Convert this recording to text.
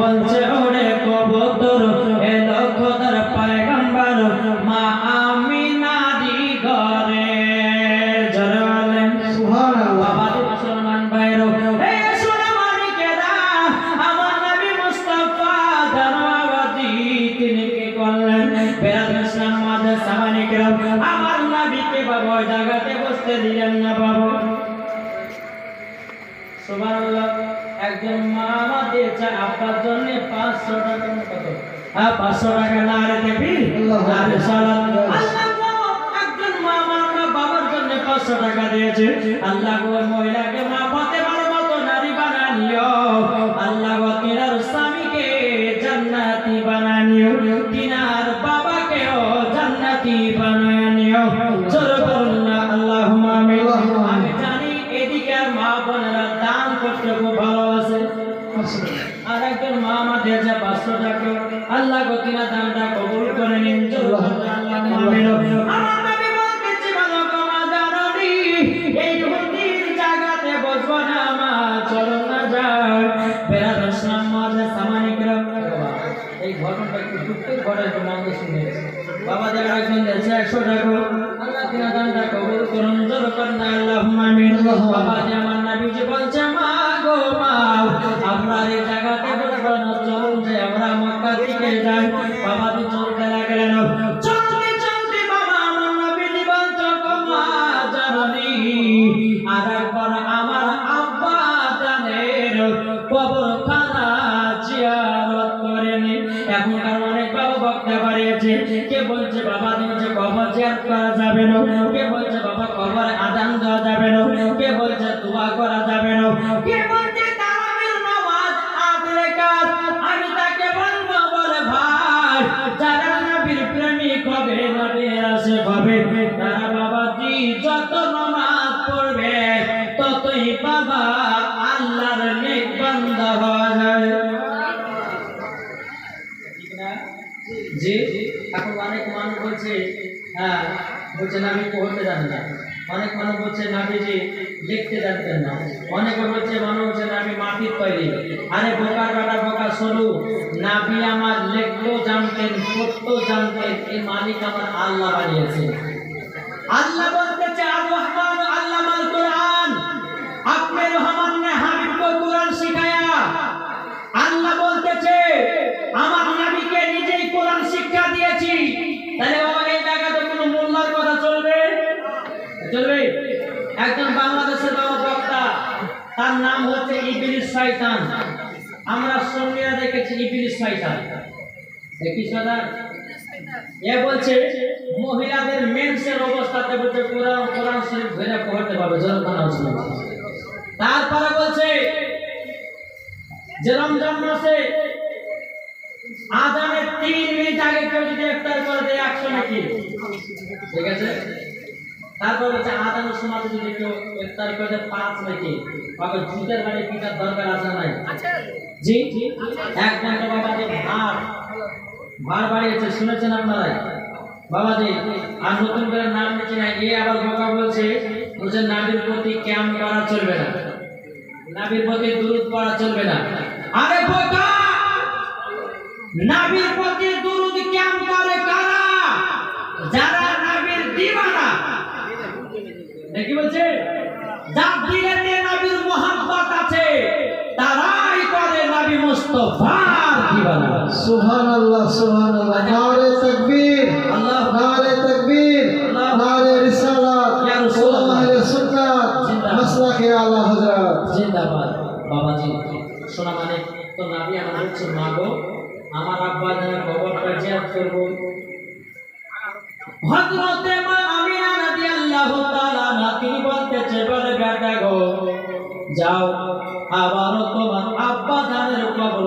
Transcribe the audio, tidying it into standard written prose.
বলছে ওরে কবুতর এলো খোদার পয়গম্বর মা আমিনারি ঘরে। জোরে বলেন সুবহানাল্লাহ। বাবা মুসলমান ভাইরা এই সোনা মানিকেরা আমার নবী মুস্তাফা জানাওয়াতি তিনি কি করলেন বেরাদ ইসলাম মাঝে সামানিকেরা আমার নবীকে বাবা ওই জায়গাতে বসতে দিলেন না বাবা। সুবহানাল্লাহ। একজন মা দিয়েছে আব্বার জন্য 500 টাকা। কত? 500 টাকা না রে দেখবি আল্লাহু সালাত। আল্লাহ একজন মা আমার বাবার জন্য 500 টাকা দিয়েছে। আল্লাহ ওই মহিলাকে মা ফাতেমার মতো নারী বানানিও। আল্লাহ তিনার স্বামীকে জান্নাতি বানানিও, তিনার বাবাকেও জান্নাতি বানানিও। জোরে বলুন না আল্লাহুম্মা আমিন। আমি জানি এদিকে মা বোনেরা দান করতে খুব ভালোবাসে। আর একজন মা আমার দিয়েছে 500 টাকা। আল্লাহ গো তিনা দানটা কবুল করে নিন। জোরে বলুন আল্লাহুম্মা আমিন। আমার নবী বলতেছে ভালো মা জানি এই মন্দির জায়গাতে বসবো না মা, চলো না যাই বেরাদ ইসলাম মাঝে সামানিকরা। এই ঘটনাটা একটু দুঃখের ঘটনা, একটু মন দিয়ে শুনে বাবা যারা একজন দিয়েছে 100 টাকা। আল্লাহ তিনা দানটা কবুল করুন। জোরে বলুন আল্লাহুম্মা আমিন। বাবা যে আমার নবী যে বলছে মা গো মা আমরা এই জায়গাতে বসবো না, চলুন যে আমরা মক্কা থেকে যাই। বাবা তো চলতে লাগলেন। চলতে চলতে বাবা আমার নবী বলছে গো মা জানি আর একবার আমার আব্বা জানের কবরখানা জিয়ারত করে নি। এখনকার অনেক বাবা বক্তা বাড়িয়েছে, কে বলছে বাবা যে কবর জিয়ারত করা যাবে না, কে বলছে বাবা কবরে আযান দেওয়া যাবে না, কে বলছে দোয়া করা যাবে না, কে বলছে তারাবির নামাজ 8 রাকাত। আমি তাকে বলবো বলে ভাই যারা নবীর প্রেমিক হবে নবীর আশিক হবে তারা বাবাজি যত নামাজ পড়বে ততই বাবা আল্লাহর নেক বান্দা হওয়া যায়। ঠিক না জি? এখন অনেক মানুষ বলছে হ্যাঁ বলছে নবী পড়তে জানেন না, অনেক মানুষ বলছে নবীজি লিখতে জানতেন না, অনেকে বলছে মানুষ হচ্ছে নবী মাটির তৈরি। আরে বোকার বেটা বোকা সরু, নবী আমার লিখতেও জানতেন পড়তেও জানতেন, এই মালিক আমার আল্লাহ বানিয়েছে। আল্লাহ বলতেছে আর রহমান আল্লামাল কুরআন, আপনি রহমান ने হাবিব को কুরআন শিখায়া। আল্লাহ বলতেছে আমার নবীকে নিজেই কুরআন শিক্ষা দিয়েছি। তাহলে বাবা এই জায়গাতে কোনো মোল্লার কথা চলবে? চলবে? একজন বাংলাদেশের বাবা বক্তা, তার নাম হচ্ছে ইবলিস শয়তান। আমরা সুন্নিরা দেখেছি ইবলিস শয়তান। দেখিস না? এ বলছে মহিলাদের মেন্সের অবস্থাতে বলছে কোরআন শরীফ ধরে পড়তে পারবে। তারপরে বলছে যে রমজান মাসে আযানের 3 মিনিট আগে কেউ যদি ইফতার করে দেয় 100 নাকি, ঠিক আছে? তারপর হচ্ছে আযানের সময় যদি কেউ ইফতার করে দেয় 5 নাকি। বাবা জুতের বাড়ি পিটার দরকার আছে নাই? জি 1 ঘন্টা বাবা যে ভার বাড়িয়েছে শুনেছেন আপনারা বাবাজি। আর নতুন করে নাম নিচ্ছে না, গিয়ে আবার বোকা বলছে নবীর প্রতি ক্যাম্প করা চলবে না, নবীর প্রতি দুরূদ পড়া চলবে না। আরে বোকা, নবীর প্রতি দুরূদ ক্যাম্প করে কারা? যারা নবীর দিওয়ানা। দেখি বলছে যার দিলে নবীর মোহাব্বত আছে তারাই করে নবী মুস্তাফার দিওয়ানা। সুবহানাল্লাহ সুবহানাল্লাহ। নারে তাকবীর, আল্লাহ নারে তাকবীর, নারে রিসালাত, ইয়া রাসূলুল্লাহ সুন্নাত, মাসলাকে আলা হযরত জিন্দাবাদ। বাবাজি শোনা মানে তো নবী আমার হচ্ছে মা গো, আমার আব্বা জানের কবরটা জিয়ারত করব। হযরতে মা আমিনা রাদিয়াল্লাহু তাআলা তিনি বলতেছে বলে বেটা গো যাও আবারও তোমার আব্বা জানের কবর